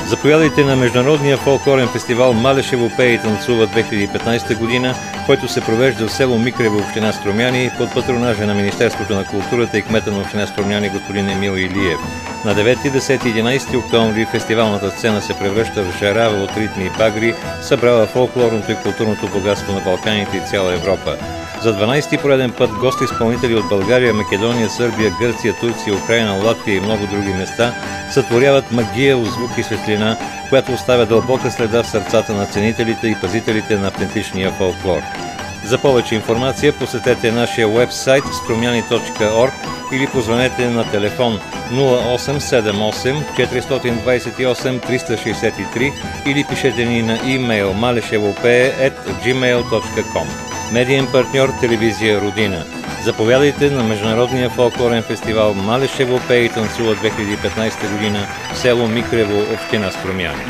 Заповядайте на Международния фолклорен фестивал Малешево пее и танцува 2015 година, който се провежда в село Микрево, община Струмяни, под патронажа на Министерството на културата и кмета на община Струмяни господин Емил Илиев. На 9, 10 и 11 октомври фестивалната сцена се превръща в жарава от ритми и багри, събрала фолклорното и културното богатство на Балканите и цяла Европа. За 12-ти пореден път гости-изпълнители от България, Македония, Сърбия, Гърция, Турция, Украйна, Латвия и много други места сътворяват магия от звук и светлина, която оставя дълбока следа в сърцата на ценителите и пазителите на автентичния фолклор. За повече информация посетете нашия уебсайт strumyani.org или позвонете на телефон 0878 428 363 или пишете ни на имейл maleshevopee@gmail.com. Медиен партньор телевизия Родина. Заповядайте на Международния фолклорен фестивал Малешево пее и танцува 2015 година в село Микрево, община Струмяни.